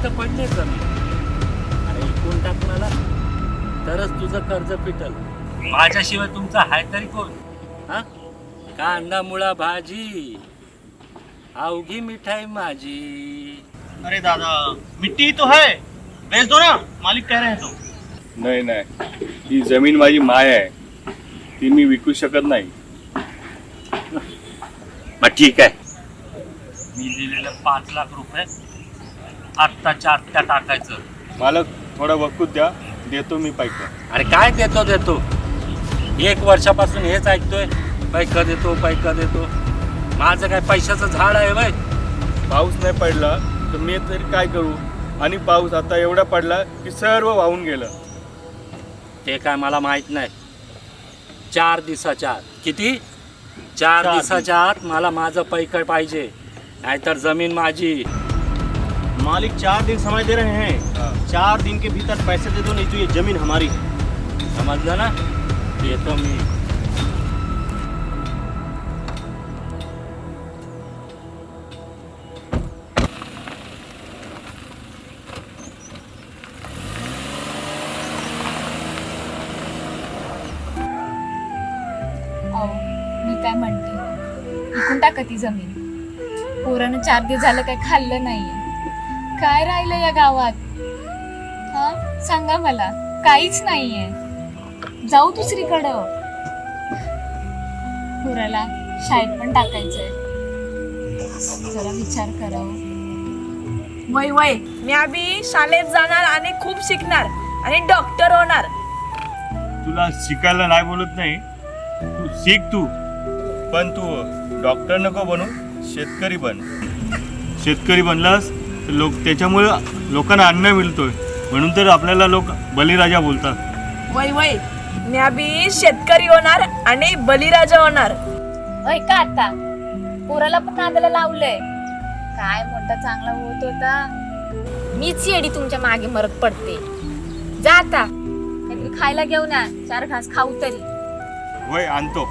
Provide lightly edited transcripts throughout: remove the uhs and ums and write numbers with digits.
तर पडले जमीन. अरे इकून टाक मला, तरच तुझं कर्ज फिटल. माझ्याशिवाय तुमचा हाय तरी कोण? हा, कांदा मुळा भाजी, अवघी मिठाई माझी. अरे दादा, मिट्टी ही तो है, बेच दो ना, मालिक कह रहे हैं तो. नाही नाही, ही जमीन माझी माय आहे, ती मी विकू शकत नाही. मग ठीक आहे, मी दिलेलं 5 लाख रुपये आत्ताच्या आत्ता टाकायचं. मालक थोडा वकूत द्या, देतो मी पैका. अरे काय देतो 1 वर्षापासून हेच ऐकतोय, पैका देतो. माझं काय पैशाचं झाड आहे वय? पाऊस नाही पडला तर मी तरी काय करू, आणि पाऊस आता एवढा पडला की सर्व वाहून गेलं. ते काय मला माहित नाही. 4 दिवसाच्या आत. किती? 4 दिवसाच्या आत मला माझं पैका पाहिजे, नाहीतर जमीन माझी. मालिक 4 दिन समय दे रहे हैं, 4 दिन के भीतर पैसे दे दो, नहीं तो ये जमीन हमारी है. समजलं ना? येतो मी. मी काय म्हणते, विकून टाका ती जमीन. पोरानं 4 दिवस झालं काय खाल्लं नाहीये. काय राहिलं या गावात? हा, सांगा मला. काहीच नाहीये. जाऊ दुसरीकडं. पोराला शाळेत पण टाकायचंय. जरा विचार करावं. वय मी बी शाळेत जाणार आणि खूप शिकणार आणि डॉक्टर होणार. तुला शिकायला नाही बोलत नाही, तू शिक तू, पण तू डॉक्टर नको बनू, शेतकरी बन. शेतकरी बनलास तर त्याच्यामुळे लोकांना अन्न मिळतोय, म्हणून तर आपल्याला लोक बलिराजा बोलतात. वय मी बी शेतकरी होणार आणि बलिराजा होणार. होय का आता? पोराला पण नादाला लावलंय. काय मोठा चांगला होत होता. मीच येडी तुमच्या मागे मरत पडते. जा आता, काहीतरी खायला घेऊन या, 4 घास खाऊ तरी. वय आणतो.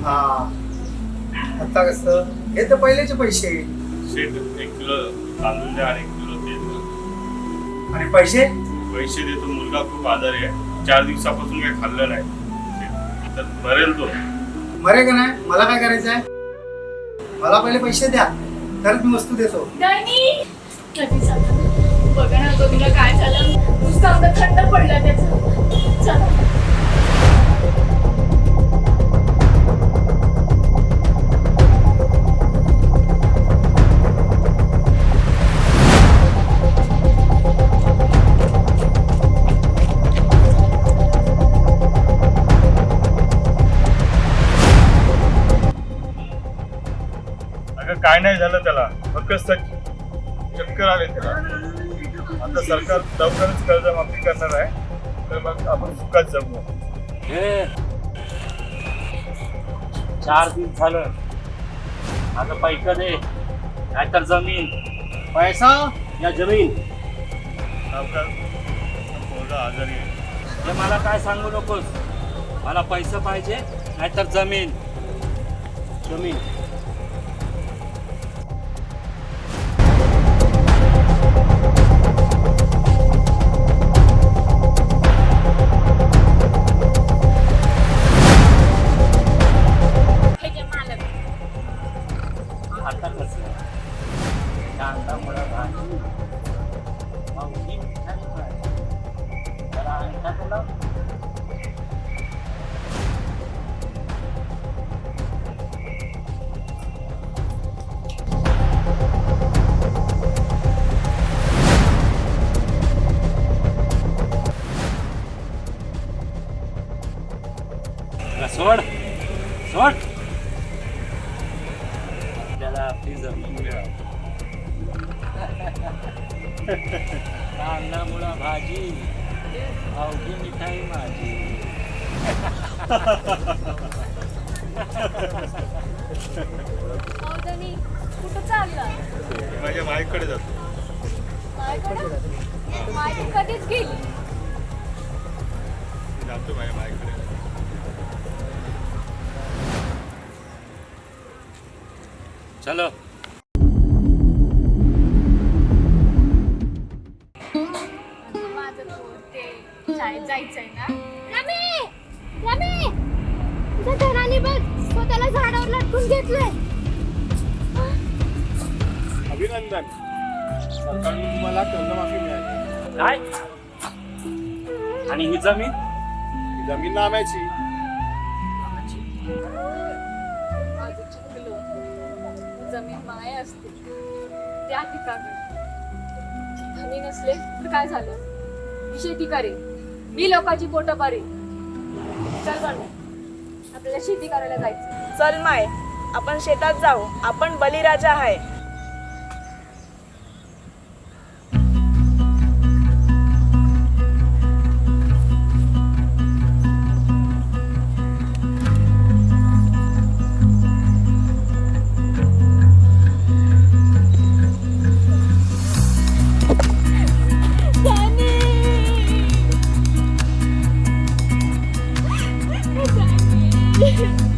हा, आता कसं हे तर पहिलेचे पैसे. शेट 1 किलो तांदूळ द्या आणि 1 किलो तेल द्या. आणि पैसे पैसे देतो, मुलगा खूप आजारी आहे, 4 दिवसापासून काही खाल्लं नाही, तर मरेल तो. मरे का नाही, मला काय करायचं आहे? मला पहिले पैसे द्या, तरच मी वस्तू देतो. कधी झालं बघा ना, बघूला काय झालं. नुसतं अंग थंड पडलं त्याचं. चला. अगं काय नाही झालं त्याला, फक्त चक्कर आले त्याला. आता सरकार लवकरच कर्जमाफी करणार आहे, तर मग आपण सुखात जगू. 4 दिवस झालं, आता पैका दे, नाहीतर जमीन. पैसा या जमीन? सावकार, पोरगा आजारी आहे. हे मला काय सांगू नकोस. मला पैसा पाहिजे, नाहीतर जमीन. जमीन. आता कसं कांदा मुळा भाजी, अवघी मिठाई माझी. जरा आणता तुला. सोड त्याला आपली जमीन मिळावी. कांदा मुळा भाजी, अवघी मिठाई माझी. कुठं चालला? माझ्या माईकडे जातो. कधीच गेली. जातो माझ्या माईकडे. चलो. माझं ते शाळेत जायचंय ना. रमी रमी तुझ्या घराने बघ स्वतःला झाडावर लटकून घेतलंय. अभिनंदन, सरकारने तुम्हाला कर्जमाफी मिळाली. काय? आणि ही जमीन? ही जमीन नाम्याची. माझं चुकलं. जमीन माय असते त्या ठिकाणी धनी नसले तर काय झालं? मी शेती करेन, मी लोकांची पोटं भरेन. चल बरं, आपल्याला शेती करायला जायचं. चल माय, आपण शेतात जाऊ. आपण बलिराजा आहे. Danny!